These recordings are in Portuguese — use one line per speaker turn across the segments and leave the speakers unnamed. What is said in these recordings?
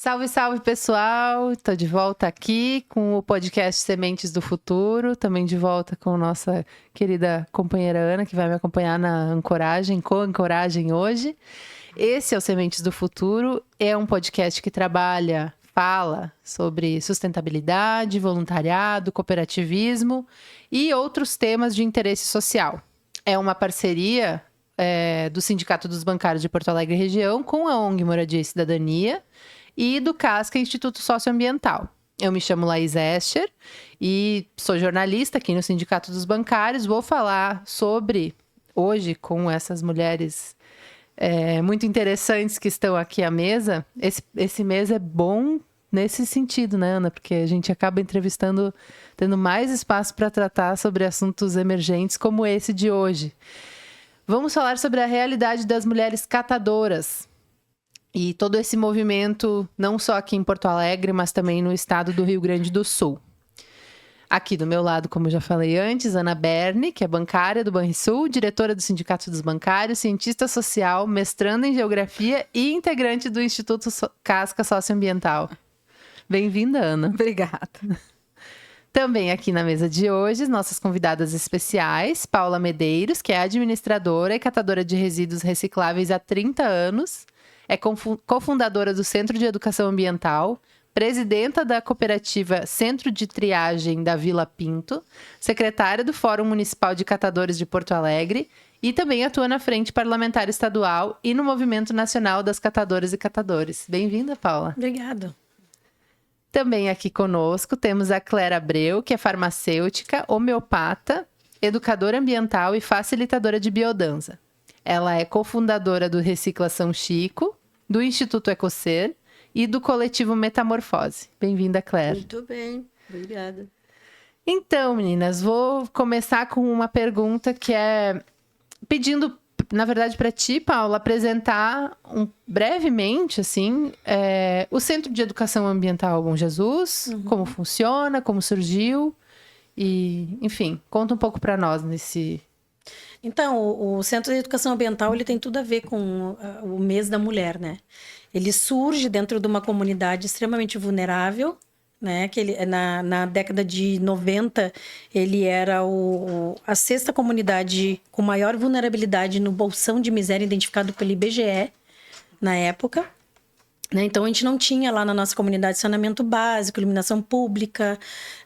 Salve, salve, pessoal! Estou de volta aqui com o podcast Sementes do Futuro, também de volta com nossa querida companheira Ana, que vai me acompanhar na ancoragem, co-ancoragem hoje. Esse é o Sementes do Futuro, é um podcast que fala sobre sustentabilidade, voluntariado, cooperativismo e outros temas de interesse social. É uma parceria do Sindicato dos Bancários de Porto Alegre Região com a ONG Moradia e Cidadania e do CASCA, Instituto Socioambiental. Eu me chamo Laís Escher e sou jornalista aqui no Sindicato dos Bancários. Vou falar sobre, hoje, com essas mulheres muito interessantes que estão aqui à mesa. Esse mês é bom nesse sentido, né, Ana? Porque a gente acaba entrevistando, tendo mais espaço para tratar sobre assuntos emergentes como esse de hoje. Vamos falar sobre a realidade das mulheres catadoras e todo esse movimento, não só aqui em Porto Alegre, mas também no estado do Rio Grande do Sul. Aqui do meu lado, como eu já falei antes, Ana Berni, que é bancária do Banrisul, diretora do Sindicato dos Bancários, cientista social, mestranda em Geografia e integrante do Instituto CASCA Socioambiental. Bem-vinda, Ana.
Obrigada.
Também aqui na mesa de hoje, nossas convidadas especiais, Paula Medeiros, que é administradora e catadora de resíduos recicláveis há 30 anos, é cofundadora do Centro de Educação Ambiental, presidenta da cooperativa Centro de Triagem da Vila Pinto, secretária do Fórum Municipal de Catadores de Porto Alegre e também atua na Frente Parlamentar Estadual e no Movimento Nacional das Catadoras e Catadores. Bem-vinda, Paula.
Obrigada.
Também aqui conosco temos a Cléra Abreu, que é farmacêutica, homeopata, educadora ambiental e facilitadora de biodança. Ela é cofundadora do Recicla São Chico, do Instituto Ecocer e do coletivo Metamorfose. Bem-vinda, Cléra.
Muito bem, obrigada.
Então, meninas, vou começar com uma pergunta que é pedindo, na verdade, para ti, Paula, apresentar brevemente, assim, o Centro de Educação Ambiental Bom Jesus, como funciona, como surgiu e, enfim, conta um pouco para nós nesse...
Então, o Centro de Educação Ambiental, ele tem tudo a ver com o mês da mulher, né? Ele surge dentro de uma comunidade extremamente vulnerável, né? Que ele, na década de 90, ele era a sexta comunidade com maior vulnerabilidade no bolsão de miséria identificado pelo IBGE na época. Né? Então, a gente não tinha lá na nossa comunidade saneamento básico, iluminação pública,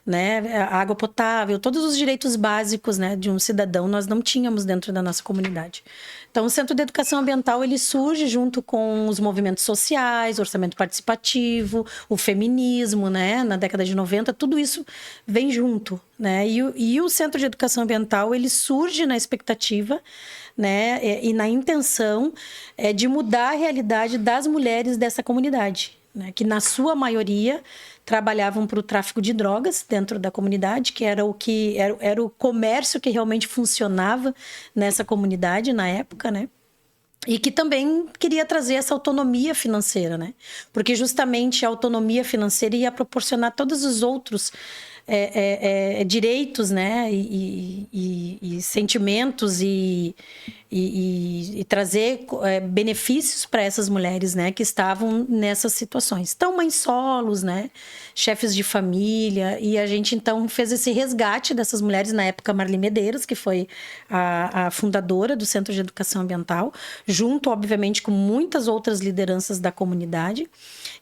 né? Água potável, todos os direitos básicos, né, de um cidadão nós não tínhamos dentro da nossa comunidade. Então, o Centro de Educação Ambiental ele surge junto com os movimentos sociais, orçamento participativo, o feminismo, né? Na década de 90, tudo isso vem junto. Né? E o Centro de Educação Ambiental ele surge na expectativa, né, e na intenção de mudar a realidade das mulheres dessa comunidade, né, que na sua maioria trabalhavam para o tráfico de drogas dentro da comunidade, que era o comércio que realmente funcionava nessa comunidade na época, né? E que também queria trazer essa autonomia financeira, né? Porque justamente a autonomia financeira ia proporcionar todos os outros direitos, né? E sentimentos e trazer benefícios para essas mulheres, né? Que estavam nessas situações. Então, mães solos, né? Chefes de família. E a gente, então, fez esse resgate dessas mulheres. Na época, Marli Medeiros, que foi a fundadora do Centro de Educação Ambiental, junto, obviamente, com muitas outras lideranças da comunidade.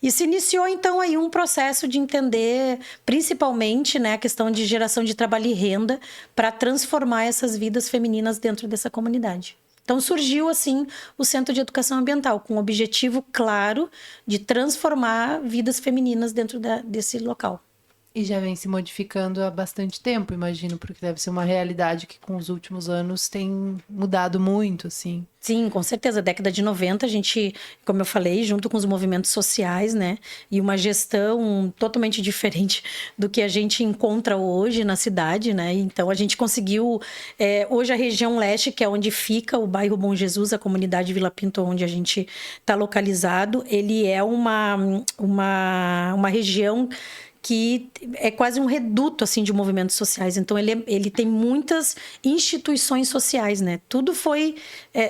E se iniciou, então, aí um processo de entender, principalmente, né, a questão de geração de trabalho e renda para transformar essas vidas femininas dentro dessa comunidade. Então, surgiu, assim, o Centro de Educação Ambiental, com o objetivo claro de transformar vidas femininas dentro desse local.
E já vem se modificando há bastante tempo, imagino, porque deve ser uma realidade que com os últimos anos tem mudado muito, assim.
Sim, com certeza. Década de 90, a gente, como eu falei, junto com os movimentos sociais, né? E uma gestão totalmente diferente do que a gente encontra hoje na cidade, né? Então, a gente conseguiu... hoje, a região leste, que é onde fica o bairro Bom Jesus, a comunidade Vila Pinto, onde a gente está localizado, ele é uma região que é quase um reduto, assim, de movimentos sociais. Então, ele tem muitas instituições sociais, né? Tudo foi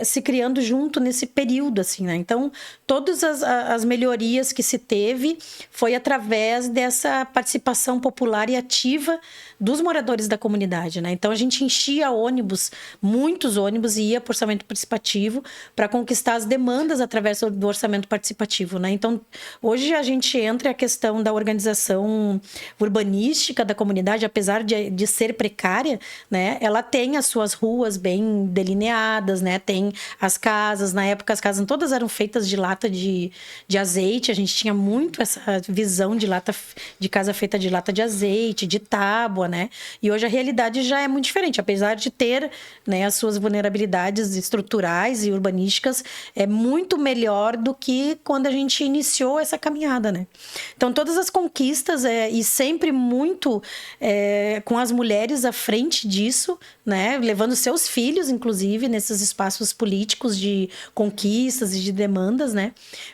se criando junto nesse período, assim, né? Então, todas as melhorias que se teve foi através dessa participação popular e ativa dos moradores da comunidade, né? Então, a gente enchia ônibus, muitos ônibus, e ia para o orçamento participativo para conquistar as demandas através do orçamento participativo, né? Então, hoje a gente entra a questão da organização urbanística da comunidade, apesar de ser precária, né? Ela tem as suas ruas bem delineadas, né? Tem as casas, na época as casas todas eram feitas de lata de azeite, a gente tinha muito essa visão de casa feita de lata de azeite, de tábua, né? E hoje a realidade já é muito diferente, apesar de ter, né, as suas vulnerabilidades estruturais e urbanísticas, é muito melhor do que quando a gente iniciou essa caminhada, né? Então, todas as conquistas, e sempre muito com as mulheres à frente disso, né? Levando seus filhos, inclusive, nesses espaços políticos de conquistas e de demandas, né?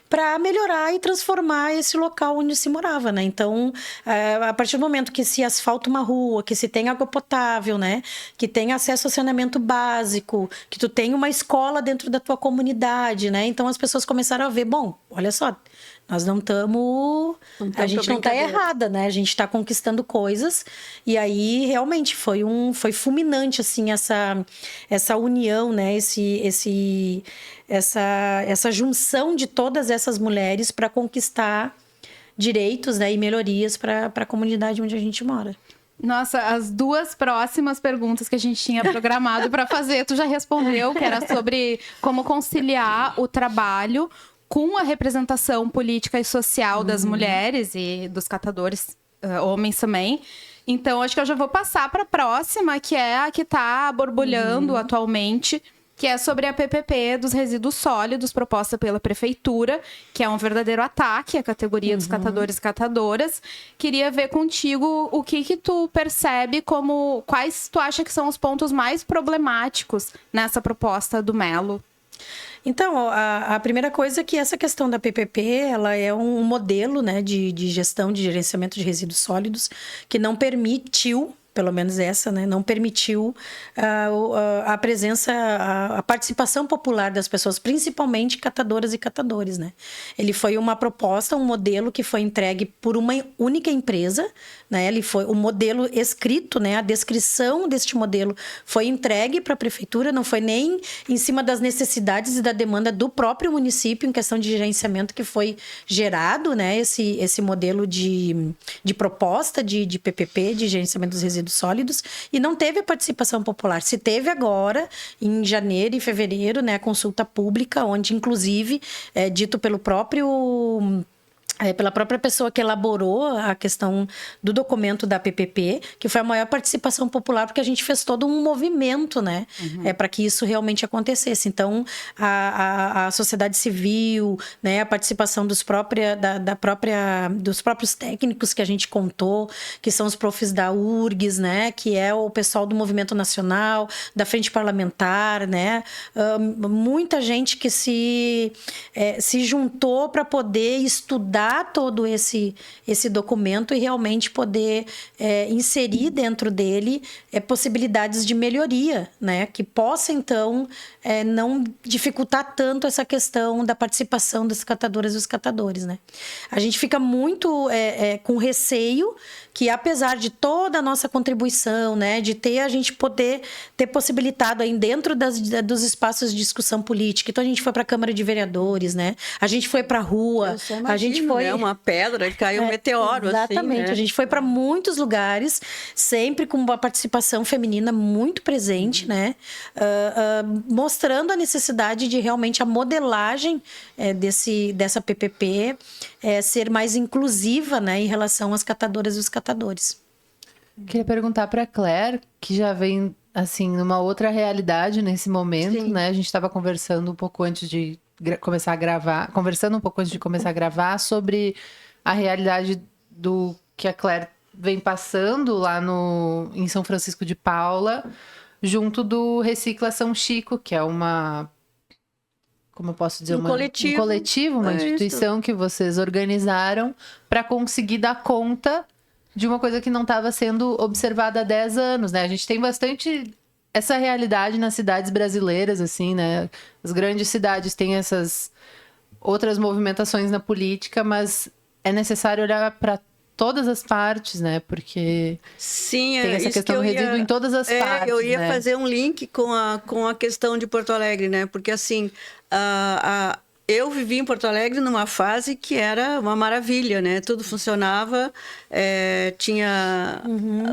Para melhorar e transformar esse local onde se morava, né? Então, a partir do momento que se asfalta uma rua, que se tem água potável, né? Que tem acesso ao saneamento básico, que tu tem uma escola dentro da tua comunidade, né? Então, as pessoas começaram a ver, bom, olha só, nós não estamos... A gente não está errada, né? A gente está conquistando coisas. E aí, realmente, foi fulminante, assim, essa união, né? Essa junção de todas essas mulheres para conquistar direitos, né? E melhorias para a comunidade onde a gente mora.
Nossa, as duas próximas perguntas que a gente tinha programado para fazer, tu já respondeu, que era sobre como conciliar o trabalho com a representação política e social das mulheres e dos catadores, homens também. Então, acho que eu já vou passar para a próxima, que é a que está borbulhando atualmente, que é sobre a PPP dos resíduos sólidos, proposta pela prefeitura, que é um verdadeiro ataque à categoria dos catadores e catadoras. Queria ver contigo o que tu percebe quais tu acha que são os pontos mais problemáticos nessa proposta do Melo.
Então, a primeira coisa é que essa questão da PPP, ela é um modelo, né, de gestão, de gerenciamento de resíduos sólidos, que não permitiu, pelo menos essa, né, não permitiu a presença, a participação popular das pessoas, principalmente catadoras e catadores, né? Ele foi uma proposta, um modelo que foi entregue por uma única empresa, né? Ele foi o modelo escrito, né? A descrição deste modelo foi entregue para a prefeitura, não foi nem em cima das necessidades e da demanda do próprio município em questão de gerenciamento que foi gerado, né? Esse modelo de proposta de PPP, de gerenciamento dos resíduos sólidos, e não teve a participação popular. Se teve agora, em janeiro e fevereiro, né, a consulta pública, onde, inclusive, dito pela própria pessoa que elaborou a questão do documento da PPP, que foi a maior participação popular, porque a gente fez todo um movimento, né, para que isso realmente acontecesse. Então, a sociedade civil, né, a participação dos próprios técnicos que a gente contou, que são os profs da URGS, né, que é o pessoal do Movimento Nacional, da Frente Parlamentar, né, muita gente que se juntou para poder estudar todo esse documento e realmente poder inserir dentro dele possibilidades de melhoria, né? Que possa, então, não dificultar tanto essa questão da participação das catadoras e dos catadores, né? A gente fica muito com receio que, apesar de toda a nossa contribuição, né, de a gente poder ter possibilitado aí dentro dos espaços de discussão política. Então, a gente foi para a Câmara de Vereadores, né? A gente foi para a rua, a gente foi...
É uma pedra, caiu um meteoro,
exatamente,
assim, né?
A gente foi para muitos lugares, sempre com uma participação feminina muito presente, né? Mostrando a necessidade de realmente a modelagem dessa PPP ser mais inclusiva, né, em relação às catadoras e os catadores.
Queria perguntar para Claire, que já vem assim numa outra realidade nesse momento,
Sim.
né? A gente estava conversando um pouco antes de começar a gravar, sobre a realidade do que a Claire vem passando lá em São Francisco de Paula, junto do Recicla São Chico, que é como eu posso dizer,
Um coletivo,
uma instituição que vocês organizaram para conseguir dar conta de uma coisa que não estava sendo observada há 10 anos, né? A gente tem bastante essa realidade nas cidades brasileiras, assim, né? As grandes cidades têm essas outras movimentações na política, mas é necessário olhar para todas as partes, né? Porque
Sim,
tem essa
isso
questão do resíduo em todas as partes,
eu ia
né?
fazer um link com a questão de Porto Alegre, né? Porque, assim, eu vivi em Porto Alegre numa fase que era uma maravilha, né? Tudo funcionava, tinha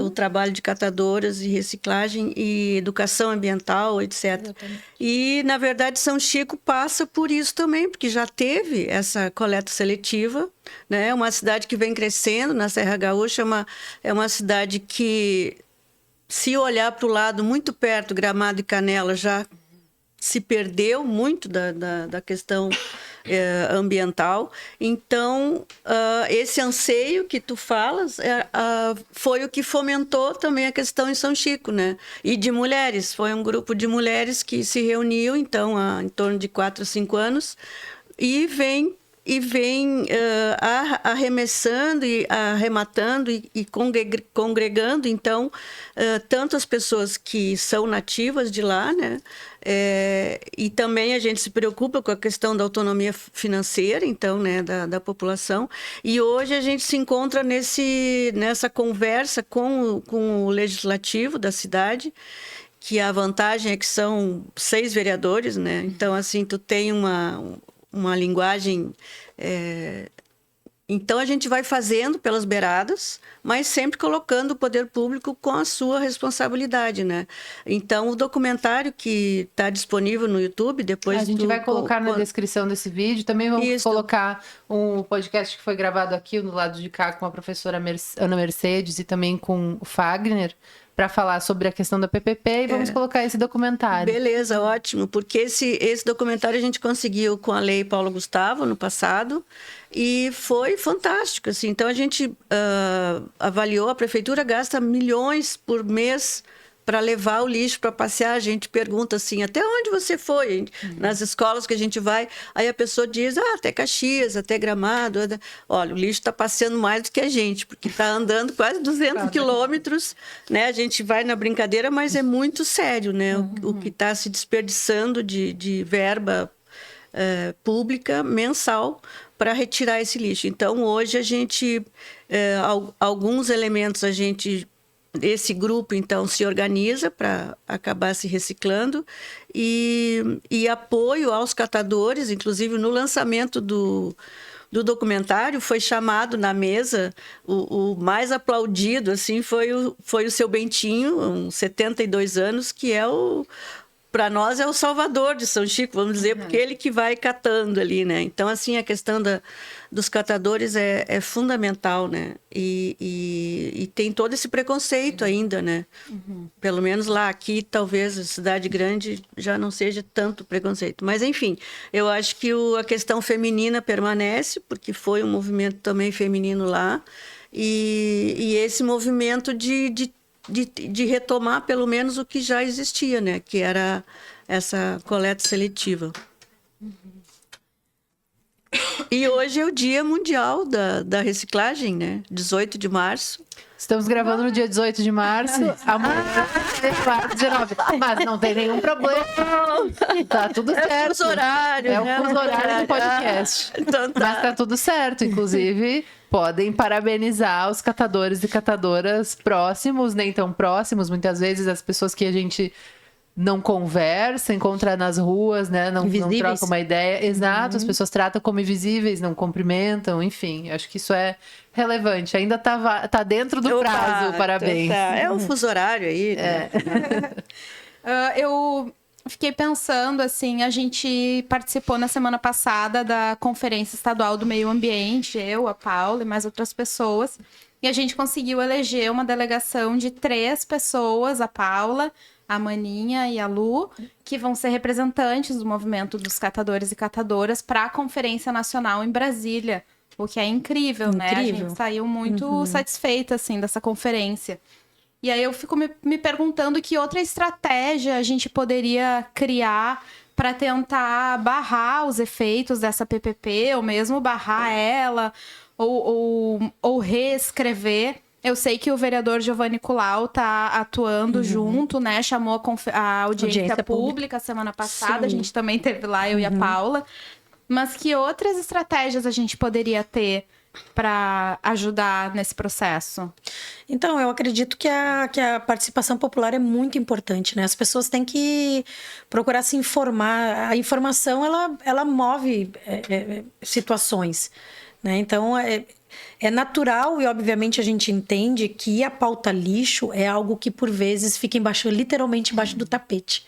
o trabalho de catadoras e reciclagem e educação ambiental, etc.
Exatamente.
E, na verdade, São Chico passa por isso também, porque já teve essa coleta seletiva, né? É uma cidade que vem crescendo na Serra Gaúcha, é uma cidade que, se olhar para o lado muito perto, Gramado e Canela, já se perdeu muito da questão ambiental. Então, esse anseio que tu falas foi o que fomentou também a questão em São Chico, né? E de mulheres. Foi um grupo de mulheres que se reuniu, então, há em torno de 4 ou 5 anos, e vem arremessando e arrematando e congregando, então, tanto as pessoas que são nativas de lá, né? E também a gente se preocupa com a questão da autonomia financeira, então, né, da população. E hoje a gente se encontra nessa conversa com o legislativo da cidade, que a vantagem é que são 6 vereadores, né? Então, assim, tu tem uma linguagem... Então, a gente vai fazendo pelas beiradas, mas sempre colocando o poder público com a sua responsabilidade, né? Então, o documentário que está disponível no YouTube, depois...
A gente vai colocar na descrição desse vídeo. Também vamos colocar um podcast que foi gravado aqui, no lado de cá, com a professora Ana Mercedes e também com o Fagner, para falar sobre a questão da PPP, e vamos colocar esse documentário.
Beleza, ótimo, porque esse documentário a gente conseguiu com a Lei Paulo Gustavo no passado, e foi fantástico, assim. Então a gente avaliou, a prefeitura gasta milhões por mês para levar o lixo para passear. A gente pergunta assim, até onde você foi? Nas escolas que a gente vai, aí a pessoa diz, até Caxias, até Gramado. Olha, o lixo está passeando mais do que a gente, porque está andando quase 200 quilômetros, né? A gente vai na brincadeira, mas é muito sério, né? O que está se desperdiçando de verba pública mensal para retirar esse lixo. Então, hoje a gente, alguns elementos esse grupo, então, se organiza para acabar se reciclando e apoio aos catadores, inclusive no lançamento do documentário, foi chamado na mesa, o mais aplaudido, assim, foi o seu Bentinho, uns 72 anos, que para nós é o salvador de São Chico, vamos dizer, porque ele que vai catando ali, né? Então, assim, a questão dos catadores é fundamental, né? E tem todo esse preconceito ainda, né? Pelo menos lá, aqui, talvez, a cidade grande já não seja tanto preconceito. Mas, enfim, eu acho que a questão feminina permanece, porque foi um movimento também feminino lá, e esse movimento de retomar pelo menos o que já existia, né? Que era essa coleta seletiva. E hoje é o Dia Mundial da Reciclagem, né? 18 de março.
Estamos gravando no dia 18 de março. Amanhã é 19. Mas não tem nenhum problema. Tá tudo certo.
É o fuso horário.
É o fuso horário do podcast.
Então tá.
Mas tá tudo certo. Inclusive, podem parabenizar os catadores e catadoras próximos, nem tão próximos. Muitas vezes as pessoas que a gente não conversa, encontra nas ruas, né? Não troca uma ideia. Exato, as pessoas tratam como invisíveis, não cumprimentam, enfim. Acho que isso é relevante. Ainda tá dentro do prazo, parabéns.
É um fuso horário aí, né?
Eu fiquei pensando, assim, a gente participou na semana passada da Conferência Estadual do Meio Ambiente, eu, a Paula e mais outras pessoas, e a gente conseguiu eleger uma delegação de 3 pessoas, a Paula, a Maninha e a Lu, que vão ser representantes do movimento dos catadores e catadoras para a Conferência Nacional em Brasília, o que é incrível, né? A gente saiu muito satisfeita, assim, dessa conferência. E aí eu fico me perguntando que outra estratégia a gente poderia criar para tentar barrar os efeitos dessa PPP, ou mesmo barrar ela, ou reescrever Eu sei que o vereador Giovanni Culau está atuando junto, né? Chamou a audiência pública semana passada. Sim. A gente também teve lá, eu e a Paula. Mas que outras estratégias a gente poderia ter para ajudar nesse processo?
Então, eu acredito que a participação popular é muito importante, né? As pessoas têm que procurar se informar. A informação, ela move situações, né? Então, é natural e, obviamente, a gente entende que a pauta lixo é algo que, por vezes, fica literalmente embaixo do tapete.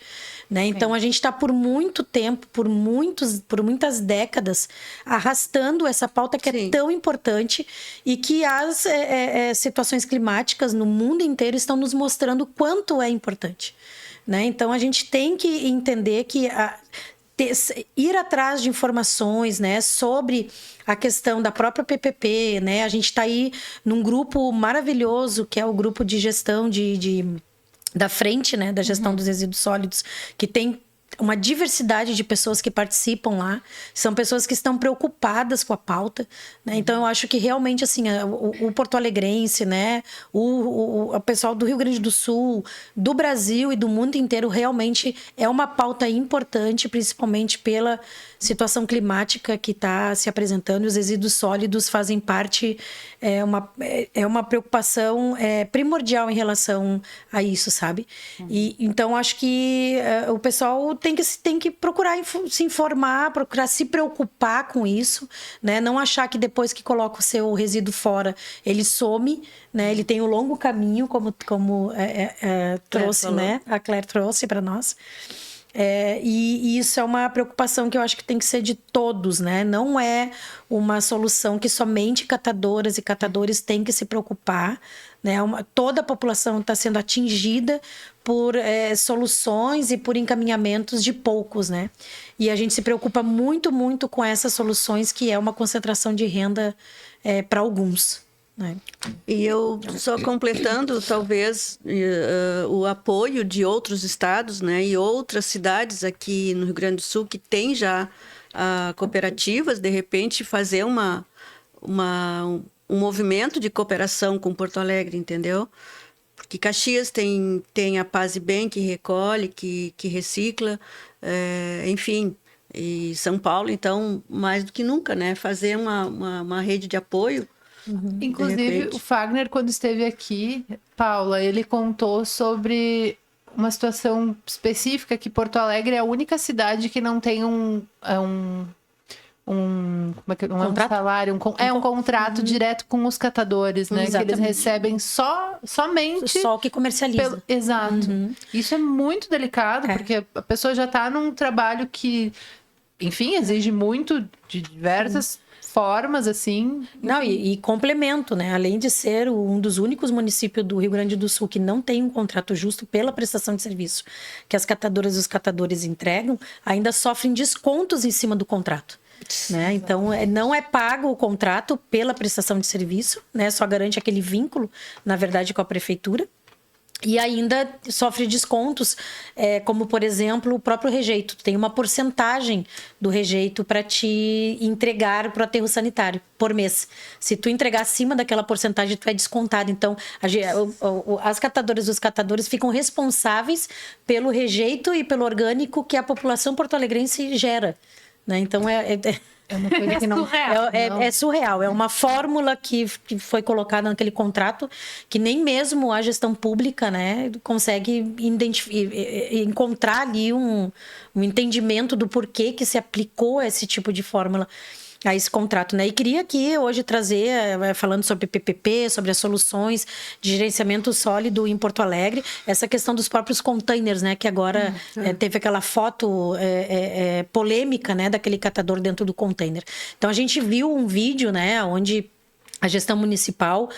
Né? Então, a gente está por muito tempo, por muitas décadas, arrastando essa pauta que é tão importante e que as situações climáticas no mundo inteiro estão nos mostrando o quanto é importante. Né? Então, a gente tem que entender que ir atrás de informações, né, sobre a questão da própria PPP, né? A gente está aí num grupo maravilhoso, que é o grupo de gestão da frente, né, da gestão dos resíduos sólidos, que tem uma diversidade de pessoas que participam lá, são pessoas que estão preocupadas com a pauta, né? Então eu acho que realmente assim, o porto-alegrense, né, o pessoal do Rio Grande do Sul, do Brasil e do mundo inteiro realmente é uma pauta importante, principalmente pela situação climática que está se apresentando. Os resíduos sólidos fazem parte, é uma preocupação primordial em relação a isso, sabe? E então acho que o pessoal tem que procurar se informar, procurar se preocupar com isso, né? Não achar que depois que coloca o seu resíduo fora, ele some, né? Ele tem um longo caminho, como trouxe, né? A Claire trouxe para nós. E isso é uma preocupação que eu acho que tem que ser de todos, né? Não é uma solução que somente catadoras e catadores têm que se preocupar, né? Toda a população está sendo atingida por soluções e por encaminhamentos de poucos, né? E a gente se preocupa muito, muito com essas soluções, que é uma concentração de renda para alguns.
E eu só completando, talvez, o apoio de outros estados, né, e outras cidades aqui no Rio Grande do Sul que tem já cooperativas, de repente fazer um movimento de cooperação com Porto Alegre, entendeu? Porque Caxias tem a Paz e Bem, que recolhe, que recicla, enfim. E São Paulo, então, mais do que nunca, né, fazer uma rede de apoio.
Inclusive, o Fagner, quando esteve aqui, Paula, ele contou sobre uma situação específica, que Porto Alegre é a única cidade que não tem um salário, um contrato direto com os catadores, né? Exatamente. Que eles recebem somente...
Só o que comercializa.
Exato. Isso é muito delicado, porque a pessoa já está num trabalho que, enfim, exige muito de diversas formas, assim.
Não, e complemento, né? Além de ser um dos únicos municípios do Rio Grande do Sul que não tem um contrato justo pela prestação de serviço que as catadoras e os catadores entregam, ainda sofrem descontos em cima do contrato. Né? Então, não é pago o contrato pela prestação de serviço, né? Só garante aquele vínculo, na verdade, com a prefeitura. E ainda sofre descontos, como, por exemplo, o próprio rejeito. Tu tem uma porcentagem do rejeito para te entregar para o aterro sanitário por mês. Se tu entregar acima daquela porcentagem, tu é descontado. Então, as catadoras e os catadores ficam responsáveis pelo rejeito e pelo orgânico que a população porto-alegrense gera. Né? Então,
é uma coisa que não...
surreal. É surreal. É uma fórmula que foi colocada naquele contrato que nem mesmo a gestão pública, né, consegue encontrar ali um entendimento do porquê que se aplicou esse tipo de fórmula a esse contrato, né? E queria aqui hoje trazer, falando sobre PPP, sobre as soluções de gerenciamento sólido em Porto Alegre, essa questão dos próprios containers, né? Que agora teve aquela foto polêmica, né? Daquele catador dentro do container. Então, a gente viu um vídeo, né? Onde a gestão municipal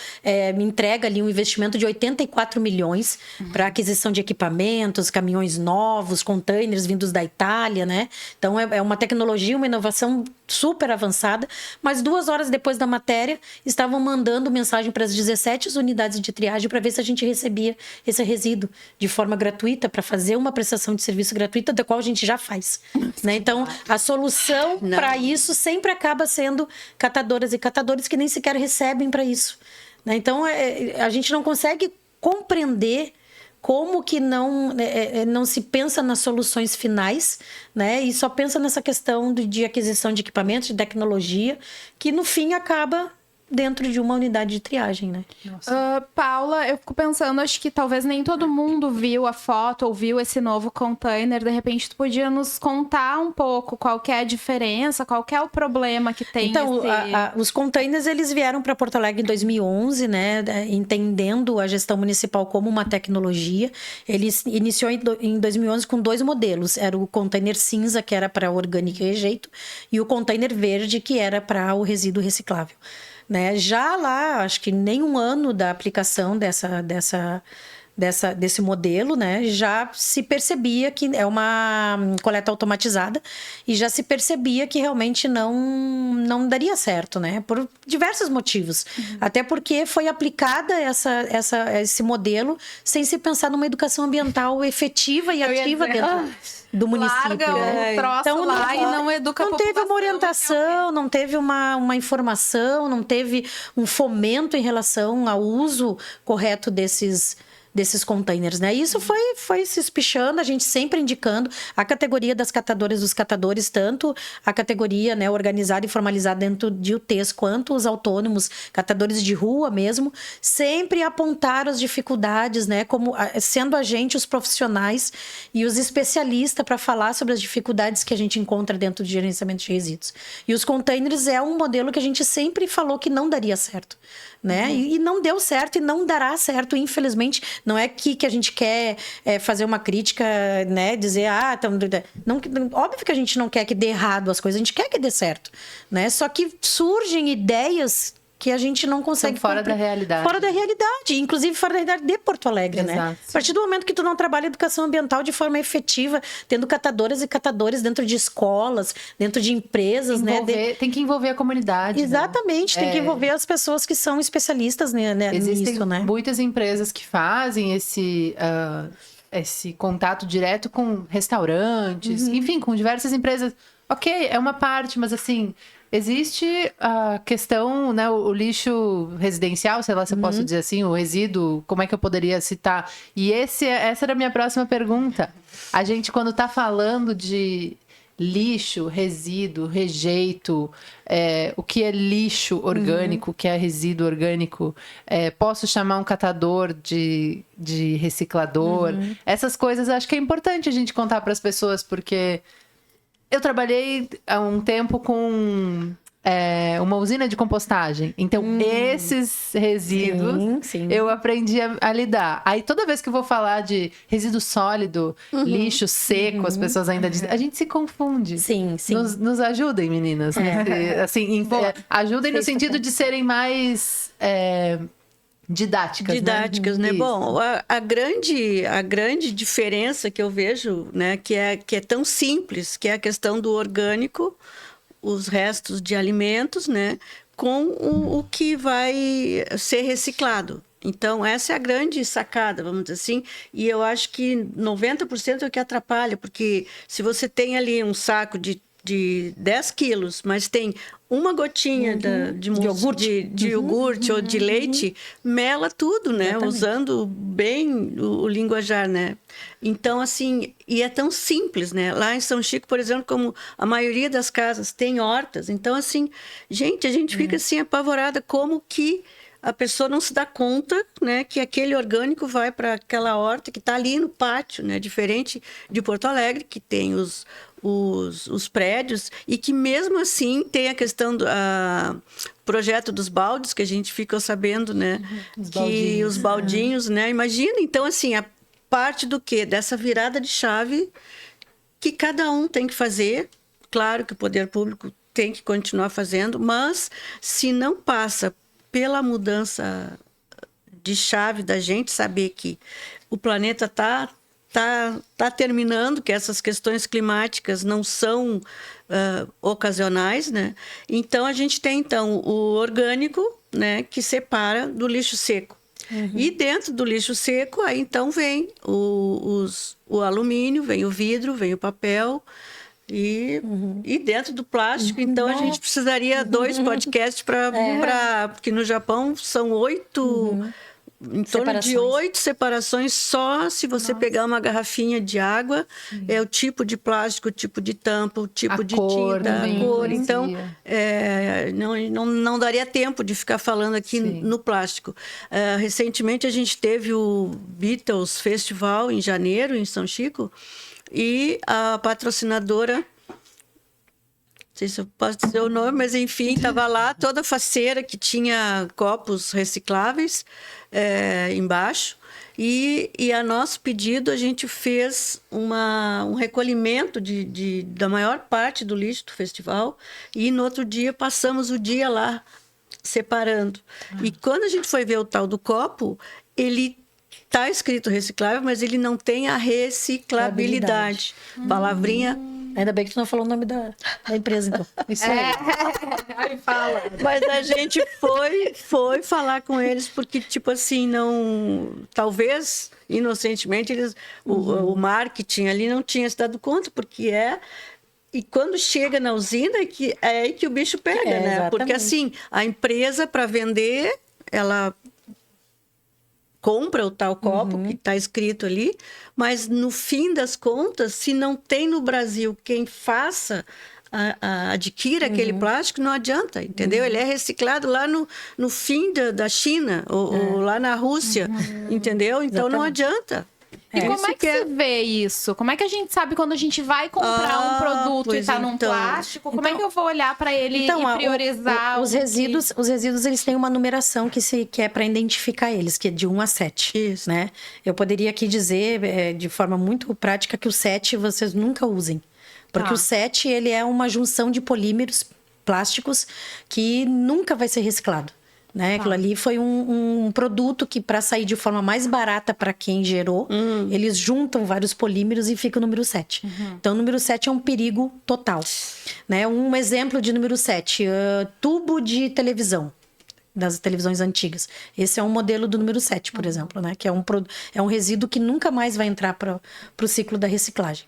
me entrega ali um investimento de 84 milhões para aquisição de equipamentos, caminhões novos, containers vindos da Itália, né? Então, é uma tecnologia, uma inovação super avançada, mas 2 horas depois da matéria, estavam mandando mensagem para as 17 unidades de triagem para ver se a gente recebia esse resíduo de forma gratuita, para fazer uma prestação de serviço gratuita, da qual a gente já faz. Né? Então, a solução para isso sempre acaba sendo catadoras e catadores que nem sequer recebem para isso. né? Então, a gente não consegue compreender como que não se pensa nas soluções finais, né? E só pensa nessa questão de aquisição de equipamentos, de tecnologia, que no fim acaba dentro de uma unidade de triagem, né?
Paula, eu fico pensando, acho que talvez nem todo mundo viu a foto ou viu esse novo container. De repente, tu podia nos contar um pouco qual que é a diferença, qual que é o problema que tem
Então, os containers, eles vieram para Porto Alegre em 2011, né? Entendendo a gestão municipal como uma tecnologia. Ele iniciou em 2011 com 2 modelos. Era o container cinza, que era para orgânico e rejeito, e o container verde, que era para o resíduo reciclável. Né? Já lá, acho que nem um ano da aplicação desse modelo, né? Já se percebia que é uma coleta automatizada e já se percebia que realmente não daria certo, né? Por diversos motivos. Até porque foi aplicada esse modelo sem se pensar numa educação ambiental efetiva e ativa dentro do município.
Larga
né?
o troço lá e não educa a
Não teve uma orientação, não teve uma informação, não teve um fomento em relação ao uso correto desses containers, né? Isso foi se espichando, a gente sempre indicando a categoria das catadoras dos catadores, tanto a categoria, né, organizada e formalizada dentro de UTs, quanto os autônomos, catadores de rua mesmo, sempre apontaram as dificuldades, né, como sendo a gente os profissionais e os especialistas para falar sobre as dificuldades que a gente encontra dentro de gerenciamento de resíduos. E os containers é um modelo que a gente sempre falou que não daria certo. Né? E não deu certo e não dará certo, infelizmente. Não é que a gente quer fazer uma crítica, né? Dizer, óbvio que a gente não quer que dê errado as coisas, a gente quer que dê certo, né? Só que surgem ideias que a gente não consegue...
São fora da realidade.
Fora da realidade, inclusive fora da realidade de Porto Alegre,
Exato.
né? A partir do momento que tu não trabalha educação ambiental de forma efetiva, tendo catadoras e catadores dentro de escolas, dentro de empresas, né?
Tem que envolver a comunidade.
Exatamente,
né?
Tem que envolver as pessoas que são especialistas
Existem
nisso, né?
muitas empresas que fazem esse contato direto com restaurantes, enfim, com diversas empresas. Ok, é uma parte, mas assim... Existe a questão, né, o lixo residencial, sei lá se eu posso dizer assim, o resíduo, como é que eu poderia citar? E essa era a minha próxima pergunta. A gente, quando está falando de lixo, resíduo, rejeito, o que é lixo orgânico, o que é resíduo orgânico, posso chamar um catador de reciclador? Essas coisas eu acho que é importante a gente contar para as pessoas, porque... Eu trabalhei há um tempo com uma usina de compostagem. Então, esses resíduos eu aprendi a lidar. Aí, toda vez que eu vou falar de resíduo sólido, lixo seco, as pessoas ainda dizem... A gente se confunde.
Sim.
Nos ajudem, meninas. Assim, ajudem no sentido de serem mais... Didáticas,
né? Bom, a grande diferença que eu vejo, né, que é tão simples, que é a questão do orgânico, os restos de alimentos, né, com o que vai ser reciclado. Então, essa é a grande sacada, vamos dizer assim, e eu acho que 90% é o que atrapalha, porque se você tem ali um saco de 10 quilos, mas tem uma gotinha de iogurte ou de leite, mela tudo, né? Exatamente. Usando bem o linguajar, né? Então, assim, e é tão simples, né? Lá em São Chico, por exemplo, como a maioria das casas tem hortas, então, assim, a gente fica assim apavorada como que a pessoa não se dá conta, né, que aquele orgânico vai para aquela horta que está ali no pátio, né? Diferente de Porto Alegre, que tem os prédios, e que mesmo assim tem a questão do projeto dos baldes, que a gente fica sabendo, né? Os baldinhos, né? Imagina, então, assim, a parte do quê? Dessa virada de chave que cada um tem que fazer. Claro que o poder público tem que continuar fazendo, mas se não passa pela mudança de chave da gente saber que o planeta está terminando, que essas questões climáticas não são ocasionais, né? Então, a gente tem, o orgânico, né, que separa do lixo seco. E dentro do lixo seco, aí, então, vem o alumínio, vem o vidro, vem o papel, E dentro do plástico, então a gente precisaria 2 podcasts porque no Japão são 8, em torno de 8 separações só se você pegar uma garrafinha de água, é o tipo de plástico, o tipo de tampa, o tipo de tinta, a cor. Então, não daria tempo de ficar falando aqui no plástico. Recentemente a gente teve o Beatles Festival em janeiro, em São Chico, e a patrocinadora, não sei se eu posso dizer o nome, mas enfim, estava lá toda faceira que tinha copos recicláveis embaixo. E a nosso pedido, a gente fez um recolhimento da maior parte do lixo do festival. E no outro dia, passamos o dia lá separando. E quando a gente foi ver o tal do copo, ele está escrito reciclável, mas ele não tem a reciclabilidade. Palavrinha.
Ainda bem que tu não falou o nome da empresa, então.
Isso aí.
Aí fala.
Mas a gente foi falar com eles porque, tipo assim, não... Talvez, inocentemente, o marketing ali não tinha se dado conta, porque E quando chega na usina, é aí que o bicho pega, né?
Exatamente.
Porque, assim, a empresa, para vender, ela compra o tal copo que está escrito ali, mas no fim das contas, se não tem no Brasil quem faça, adquira aquele plástico, não adianta, entendeu? Ele é reciclado lá no fim da China, ou lá na Rússia, entendeu? Então não adianta.
E como é que se vê isso? Como é que a gente sabe quando a gente vai comprar um produto e tá num plástico? Como é que eu vou olhar para ele e priorizar?
Os resíduos, eles têm uma numeração que é para identificar eles, que é de 1 a 7.
Isso.
Né? Eu poderia aqui dizer, de forma muito prática, que o 7 vocês nunca usem. Porque o 7, ele é uma junção de polímeros plásticos que nunca vai ser reciclado. Né? Aquilo ali foi um produto que, para sair de forma mais barata para quem gerou, eles juntam vários polímeros e fica o número 7. Então, o número 7 é um perigo total. Né? Um exemplo de número 7, tubo de televisão, das televisões antigas. Esse é um modelo do número 7, por exemplo, né? Que é um resíduo que nunca mais vai entrar para o ciclo da reciclagem.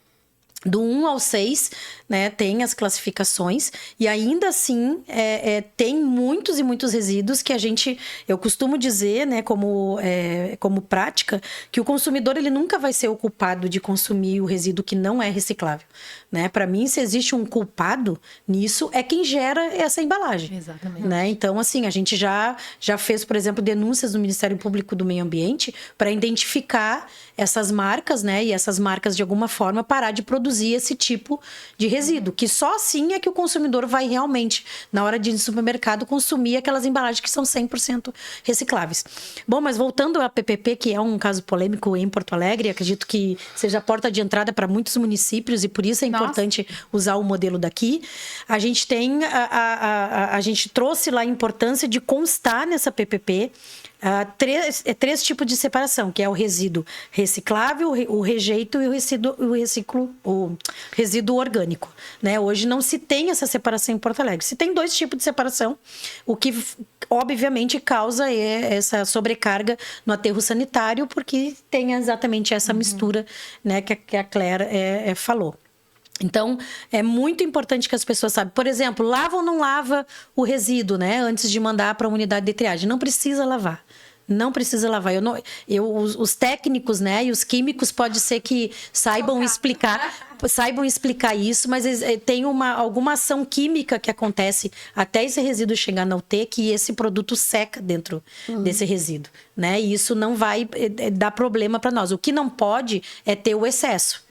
Do 1 ao 6, né, tem as classificações, e ainda assim tem muitos e muitos resíduos que eu costumo dizer, né, como prática, que o consumidor ele nunca vai ser o culpado de consumir o resíduo que não é reciclável. Né? Para mim, se existe um culpado nisso, é quem gera essa embalagem.
Exatamente.
Né? Então, assim, a gente já fez, por exemplo, denúncias no Ministério Público do Meio Ambiente para identificar essas marcas, né? E essas marcas, de alguma forma, parar de produzir esse tipo de resíduo, que só assim é que o consumidor vai realmente, na hora de ir no supermercado, consumir aquelas embalagens que são 100% recicláveis. Bom, mas voltando à PPP, que é um caso polêmico em Porto Alegre, acredito que seja a porta de entrada para muitos municípios e por isso é importante usar o modelo daqui. A gente tem, a gente trouxe lá a importância de constar nessa PPP três tipos de separação, que é o resíduo reciclável, o rejeito e o resíduo orgânico. Né? Hoje não se tem essa separação em Porto Alegre. Se tem 2 tipos de separação, o que obviamente causa essa sobrecarga no aterro sanitário, porque tem exatamente essa mistura, né, que a Claire falou. Então, é muito importante que as pessoas saibam. Por exemplo, lava ou não lava o resíduo, né? Antes de mandar para a unidade de triagem. Não precisa lavar. Não precisa lavar. Os técnicos, né, e os químicos pode ser que saibam explicar isso, mas tem alguma ação química que acontece até esse resíduo chegar na UT, que esse produto seca dentro desse resíduo, né? E isso não vai dar problema para nós. O que não pode é ter o excesso.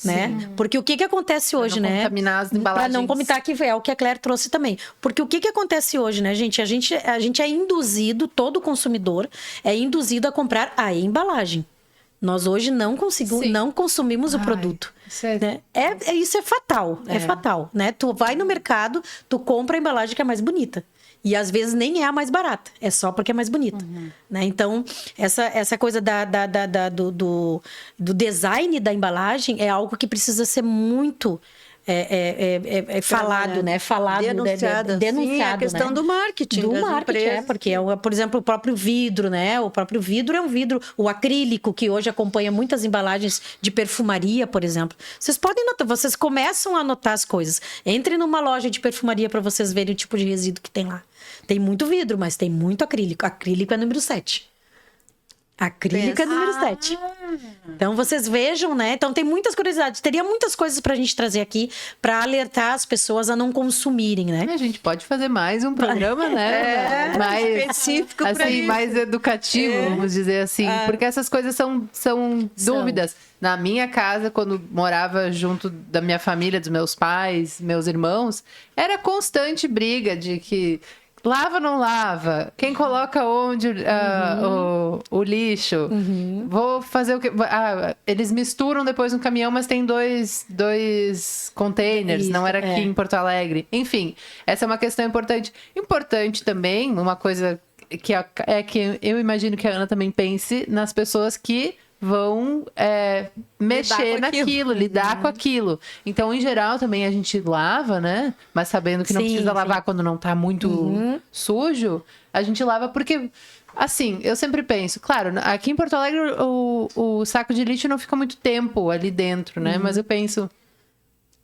Né? Porque o que acontece hoje, né?
Contaminar as embalagens.
Para não contaminar, que é o que a Claire trouxe também. Porque o que acontece hoje, né, gente? A gente é induzido, todo consumidor é induzido a comprar a embalagem. Nós hoje não consumimos o produto. Né? Isso é fatal. É fatal, né? Tu vai no mercado, tu compra a embalagem que é mais bonita. E às vezes nem é a mais barata, é só porque é mais bonita. Né? Então, essa coisa do design da embalagem é algo que precisa ser muito falado, né? Falado,
denunciada.
denunciado,
Sim, a questão, né, do marketing.
Do
das
marketing,
empresas.
porque, por exemplo, o próprio vidro, né? O próprio vidro é um vidro, o acrílico, que hoje acompanha muitas embalagens de perfumaria, por exemplo. Vocês podem notar, vocês começam a notar as coisas. Entre numa loja de perfumaria para vocês verem o tipo de resíduo que tem lá. Tem muito vidro, mas tem muito acrílico. Acrílico é número 7. Acrílico é número 7. Então, vocês vejam, né? Então, tem muitas curiosidades. Teria muitas coisas pra gente trazer aqui pra alertar as pessoas a não consumirem, né?
A gente pode fazer mais um programa, né? Mais
específico pra
assim,
isso.
mais educativo, vamos dizer assim. Porque essas coisas são dúvidas. Na minha casa, quando morava junto da minha família, dos meus pais, meus irmãos, era constante briga de que lava ou não lava? Quem coloca onde o lixo? Vou fazer o que? Eles misturam depois no caminhão, mas tem dois containers. Não era aqui em Porto Alegre. Enfim, essa é uma questão importante. Importante também, uma coisa que que eu imagino que a Ana também pense nas pessoas que vão mexer naquilo, lidar com aquilo. Então, em geral, também a gente lava, né? Mas sabendo que não precisa lavar quando não tá muito sujo, a gente lava porque, assim, eu sempre penso, claro, aqui em Porto Alegre o saco de lixo não fica muito tempo ali dentro, né? Mas eu penso,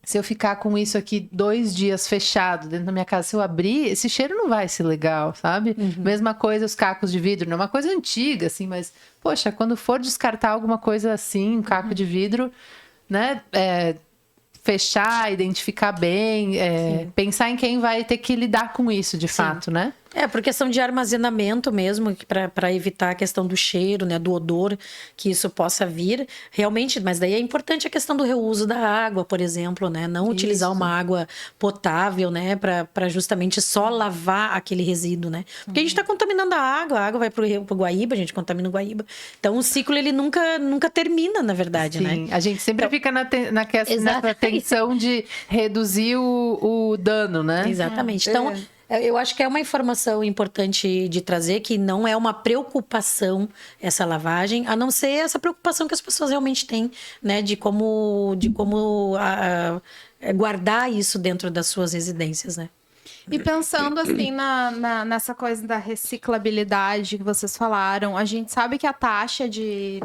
se eu ficar com isso aqui 2 dias fechado dentro da minha casa, se eu abrir, esse cheiro não vai ser legal, sabe? Mesma coisa os cacos de vidro, não é uma coisa antiga, assim, mas, poxa, quando for descartar alguma coisa assim, um caco de vidro, né? Fechar, identificar bem, pensar em quem vai ter que lidar com isso, de fato, né?
Por questão de armazenamento mesmo, para evitar a questão do cheiro, né, do odor que isso possa vir, realmente, mas daí é importante a questão do reuso da água, por exemplo, né, não utilizar uma água potável, né, para justamente só lavar aquele resíduo, né, porque a gente está contaminando a água vai pro Guaíba, a gente contamina o Guaíba, então o ciclo ele nunca termina, na verdade, né.
A gente sempre fica nessa tensão de reduzir o dano, né?
Exatamente, então eu acho que é uma informação importante de trazer, que não é uma preocupação essa lavagem, a não ser essa preocupação que as pessoas realmente têm, né? De como guardar isso dentro das suas residências, né?
E pensando assim nessa coisa da reciclabilidade que vocês falaram, a gente sabe que a taxa de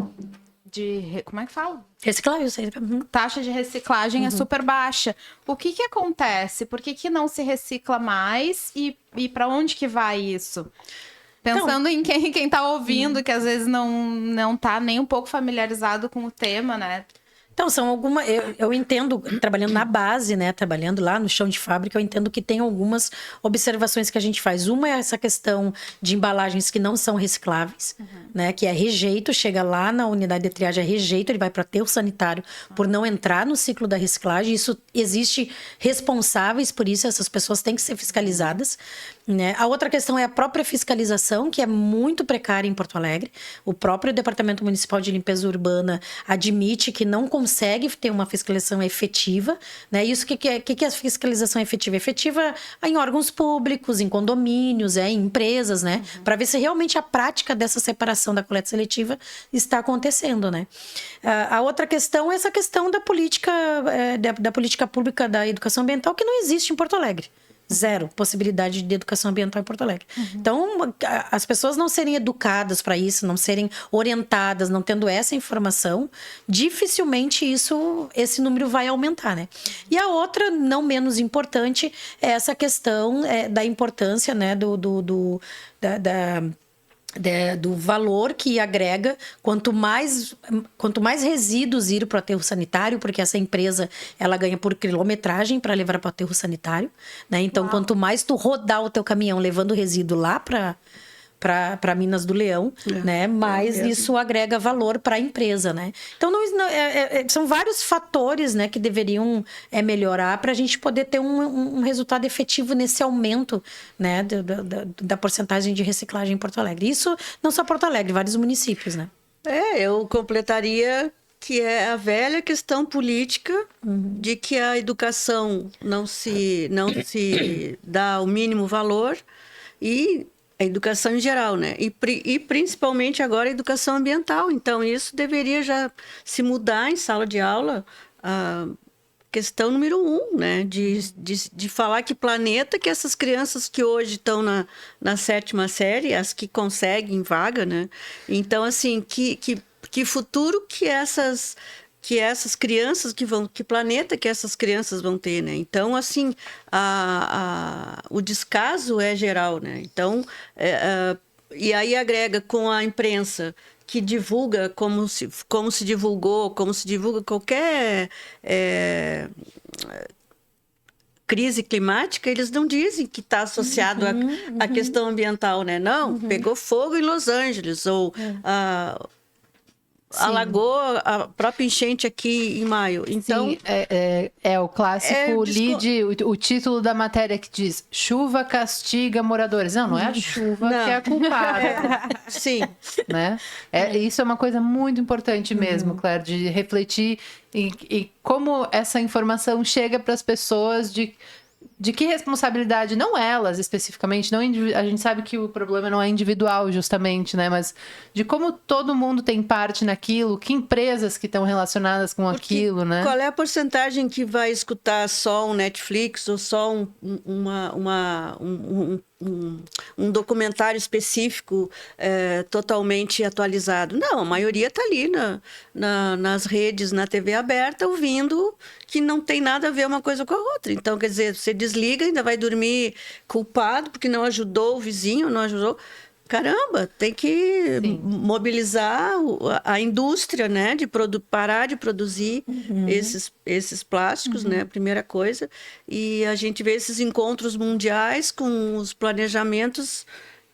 como é que fala?
Reciclável,
Taxa de reciclagem é super baixa. O que acontece? Por que não se recicla mais e para onde que vai isso? Pensando em quem tá ouvindo, que às vezes não tá nem um pouco familiarizado com o tema, né?
Então, são algumas... Eu entendo, trabalhando na base, né? Trabalhando lá no chão de fábrica, eu entendo que tem algumas observações que a gente faz. Uma é essa questão de embalagens que não são recicláveis, né? Que é rejeito, chega lá na unidade de triagem, é rejeito, ele vai para aterro sanitário por não entrar no ciclo da reciclagem. Isso existe responsáveis por isso, essas pessoas têm que ser fiscalizadas, né? A outra questão é a própria fiscalização, que é muito precária em Porto Alegre. O próprio Departamento Municipal de Limpeza Urbana admite que não consegue ter uma fiscalização efetiva, né? Isso que é a fiscalização efetiva? Efetiva em órgãos públicos, em condomínios, em empresas, né? Para ver se realmente a prática dessa separação da coleta seletiva está acontecendo, né? A outra questão é essa questão da política pública da educação ambiental, que não existe em Porto Alegre. Zero possibilidade de educação ambiental em Porto Alegre. Então, as pessoas não serem educadas para isso, não serem orientadas, não tendo essa informação, dificilmente esse número vai aumentar, né? E a outra, não menos importante, é essa questão da importância, né, do valor que agrega, quanto mais resíduos ir para o aterro sanitário, porque essa empresa ela ganha por quilometragem para levar para o aterro sanitário, né? Então, quanto mais tu rodar o teu caminhão levando resíduo lá para Minas do Leão, né? Mais isso agrega valor para a empresa, né? Então, são vários fatores, né, que deveriam melhorar para a gente poder ter um resultado efetivo nesse aumento, né, da porcentagem de reciclagem em Porto Alegre. Isso não só Porto Alegre, vários municípios, né?
Eu completaria que é a velha questão política de que a educação não se dá o mínimo valor, e a educação em geral, né? E principalmente agora a educação ambiental. Então, isso deveria já se mudar em sala de aula, questão número 1, né? De falar que planeta que essas crianças que hoje estão na 7ª série, as que conseguem vaga, né? Então, assim, que futuro que essas crianças que planeta que essas crianças vão ter, né? Então, assim, o descaso é geral, né? Então, e aí agrega com a imprensa que divulga como se divulgou, como se divulga qualquer crise climática, eles não dizem que está associado à questão ambiental, né? Não, pegou fogo em Los Angeles, ou alagou a própria enchente aqui em maio. Então,
sim, é o clássico lead, o título da matéria que diz chuva castiga moradores. Não é a chuva que é a culpada.
Sim.
Né? Isso é uma coisa muito importante mesmo, Claire, de refletir e como essa informação chega para as pessoas de que responsabilidade, não elas especificamente, não a gente sabe que o problema não é individual justamente, né? Mas de como todo mundo tem parte naquilo, que empresas que estão relacionadas com aquilo, né?
Qual é a porcentagem que vai escutar só um Netflix ou só um documentário específico totalmente atualizado? Não, a maioria está ali nas redes, na TV aberta, ouvindo que não tem nada a ver uma coisa com a outra. Então, quer dizer, você desliga, ainda vai dormir culpado porque não ajudou o vizinho, não ajudou. Caramba, tem que mobilizar a indústria, né, de parar de produzir esses plásticos, né, primeira coisa. E a gente vê esses encontros mundiais com os planejamentos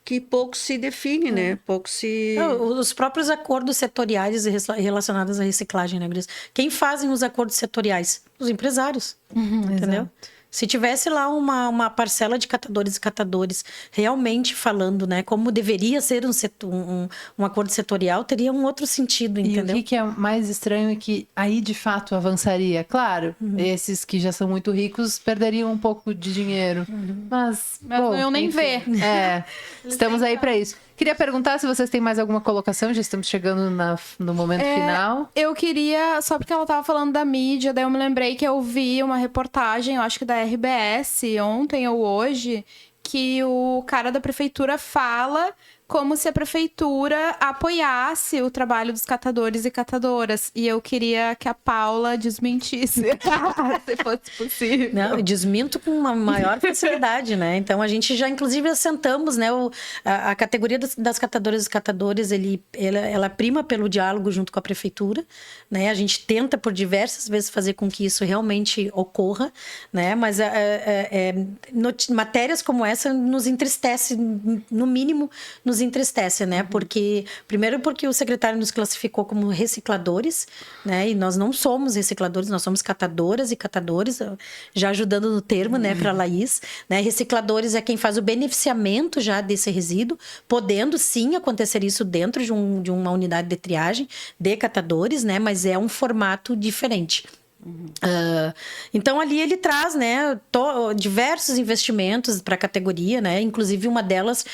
que pouco se define, né? Pouco se...
Os próprios acordos setoriais relacionados à reciclagem, né, Gris? Quem fazem os acordos setoriais? Os empresários, entendeu? Exato. Se tivesse lá uma parcela de catadores e catadores realmente falando, né, como deveria ser um acordo setorial, teria um outro sentido, entendeu?
E o que é mais estranho é que aí de fato avançaria. Claro, esses que já são muito ricos perderiam um pouco de dinheiro, mas
não iam nem ver.
Estamos aí para isso. Queria perguntar se vocês têm mais alguma colocação, já estamos chegando no momento final.
Eu queria, só porque ela estava falando da mídia, daí eu me lembrei que eu vi uma reportagem, eu acho que da RBS, ontem ou hoje, que o cara da prefeitura fala como se a prefeitura apoiasse o trabalho dos catadores e catadoras. E eu queria que a Paula desmentisse, se fosse possível.
Não, eu desminto com uma maior facilidade, né? Então, a gente já, inclusive, assentamos, né? A categoria das catadoras e catadores, ela prima pelo diálogo junto com a prefeitura, né? A gente tenta, por diversas vezes, fazer com que isso realmente ocorra, né? Mas matérias como essa nos entristece, no mínimo, nos entristece, né? Primeiro porque o secretário nos classificou como recicladores, né? E nós não somos recicladores, nós somos catadoras e catadores, já ajudando no termo, né, para a Laís, né? Recicladores é quem faz o beneficiamento já desse resíduo, podendo sim acontecer isso dentro de uma unidade de triagem de catadores, né? Mas é um formato diferente. Então ali ele traz, né, diversos investimentos para a categoria, né, inclusive uma delas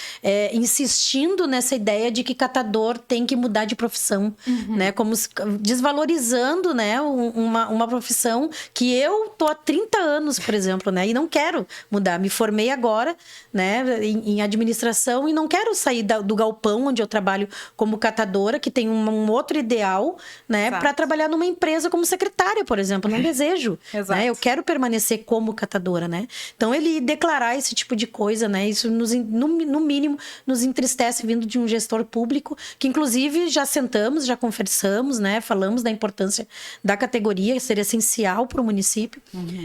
insistindo nessa ideia de que catador tem que mudar de profissão, né, como desvalorizando, né, uma profissão que eu tô há 30 anos, por exemplo, né, e não quero mudar, me formei agora, né, em administração e não quero sair do galpão onde eu trabalho como catadora, que tem um outro ideal, né, para trabalhar numa empresa como secretária, por exemplo. Não desejo, né? Eu quero permanecer como catadora, né? Então, ele declarar esse tipo de coisa, né? Isso, no mínimo, nos entristece vindo de um gestor público, que, inclusive, já sentamos, já conversamos, né? Falamos da importância da categoria, ser essencial para o município.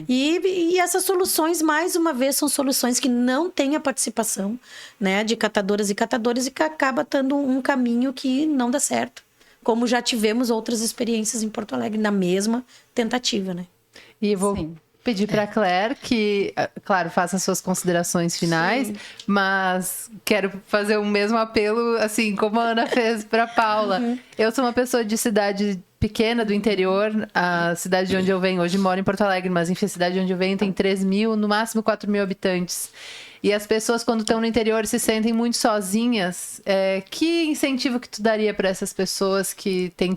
E essas soluções, mais uma vez, são soluções que não têm a participação, né, de catadoras e catadores e que acaba dando um caminho que não dá certo. Como já tivemos outras experiências em Porto Alegre na mesma tentativa, né?
E vou pedir para a Claire que, claro, faça suas considerações finais, mas quero fazer o mesmo apelo, assim, como a Ana fez para a Paula. Eu sou uma pessoa de cidade pequena do interior, a cidade de onde eu venho, hoje moro em Porto Alegre, mas enfim, a cidade de onde eu venho tem 3.000, no máximo 4.000 habitantes. E as pessoas, quando estão no interior, se sentem muito sozinhas. Que incentivo que tu daria para essas pessoas que têm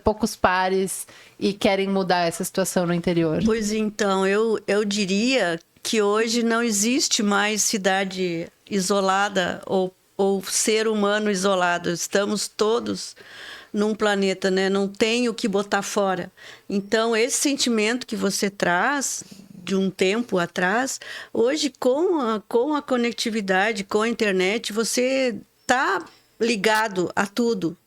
poucos pares e querem mudar essa situação no interior?
Pois então, eu diria que hoje não existe mais cidade isolada ou ser humano isolado. Estamos todos num planeta, né? Não tem o que botar fora. Então, esse sentimento que você traz de um tempo atrás, hoje com a conectividade, com a internet, você está ligado a tudo.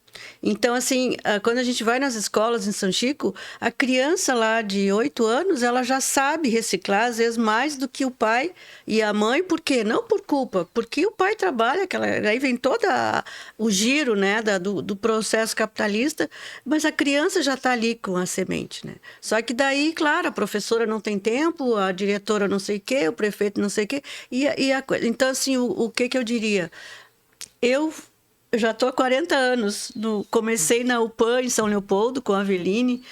Então, assim, quando a gente vai nas escolas em São Chico, a criança lá de 8 anos, ela já sabe reciclar, às vezes, mais do que o pai e a mãe. Por quê? Não por culpa, porque o pai trabalha, aí vem todo o giro, né, do processo capitalista, mas a criança já está ali com a semente, né? Só que daí, claro, a professora não tem tempo, a diretora não sei o quê, o prefeito não sei o quê, então, assim, o que eu diria? Eu já estou há 40 anos. Comecei na UPAM, em São Leopoldo, com a Aveline,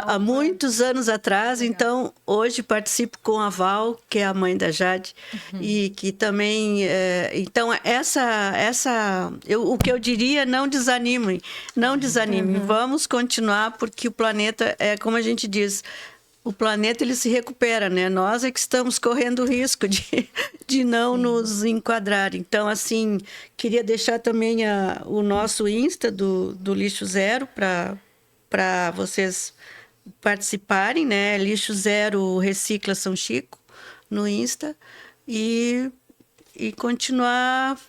há muitos anos atrás. Legal. Então, hoje participo com a Val, que é a mãe da Jade, e que também... então, o que eu diria, não desanimem. Não desanimem. Vamos continuar, porque o planeta, como a gente diz... O planeta, ele se recupera, né? Nós é que estamos correndo o risco de não nos enquadrar. Então, assim, queria deixar também o nosso Insta do Lixo Zero para vocês participarem, né? Lixo Zero Recicla São Chico no Insta e continuar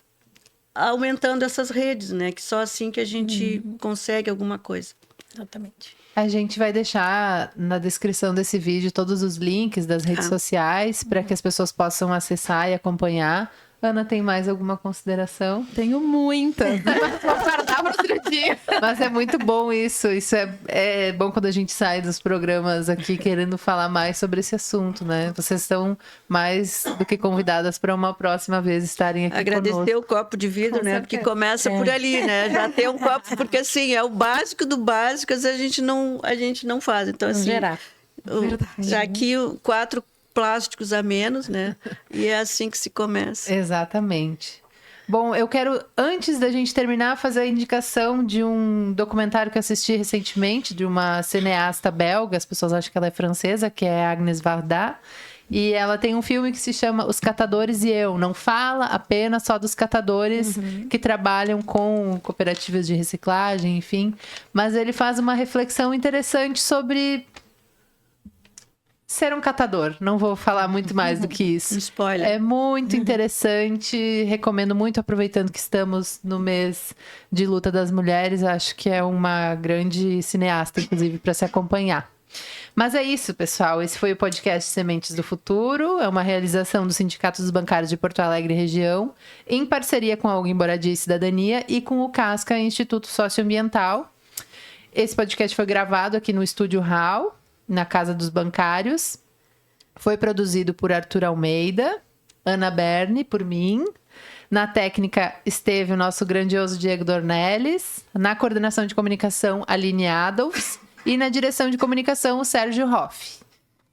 aumentando essas redes, né? Que só assim que a gente consegue alguma coisa.
Exatamente.
A gente vai deixar na descrição desse vídeo todos os links das redes sociais para que as pessoas possam acessar e acompanhar. Ana, tem mais alguma consideração?
Tenho muitas. Vou guardar para outro dia.
Mas é muito bom isso. Isso é bom quando a gente sai dos programas aqui querendo falar mais sobre esse assunto, né? Vocês estão mais do que convidadas para uma próxima vez estarem aqui
Agradecer
conosco.
o copo de vidro, né? Porque começa por ali, né? Já ter um copo, porque assim, é o básico do básico, a gente não faz. Então, assim, já aqui 4 plásticos a menos, né? E é assim que se começa.
Exatamente. Bom, eu quero, antes da gente terminar, fazer a indicação de um documentário que eu assisti recentemente, de uma cineasta belga, as pessoas acham que ela é francesa, que é Agnes Varda, e ela tem um filme que se chama Os Catadores e Eu. Não fala apenas só dos catadores que trabalham com cooperativas de reciclagem, enfim, mas ele faz uma reflexão interessante sobre... ser um catador. Não vou falar muito mais do que isso.
Spoiler.
É muito interessante. Recomendo muito, aproveitando que estamos no mês de luta das mulheres. Acho que é uma grande cineasta, inclusive, para se acompanhar. Mas é isso, pessoal. Esse foi o podcast Sementes do Futuro. É uma realização do Sindicato dos Bancários de Porto Alegre e Região, em parceria com a UOG Moradia e Cidadania e com o CASCA, Instituto Socioambiental. Esse podcast foi gravado aqui no Estúdio Hall, na Casa dos Bancários. Foi produzido por Arthur Almeida, Ana Berni, por mim. Na técnica esteve o nosso grandioso Diego Dornelles. Na coordenação de comunicação, Aline Adolfs. E na direção de comunicação, o Sérgio Hoff.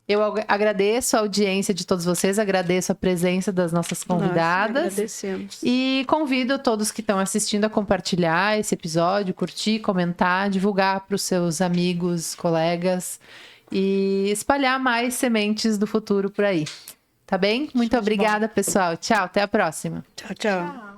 Eu agradeço a audiência de todos vocês, agradeço a presença das nossas convidadas.
Nós agradecemos.
E convido todos que estão assistindo a compartilhar esse episódio, curtir, comentar, divulgar para os seus amigos, colegas e espalhar mais sementes do futuro por aí. Tá bem? Muito obrigada, pessoal. Tchau, até a próxima.
Tchau, tchau.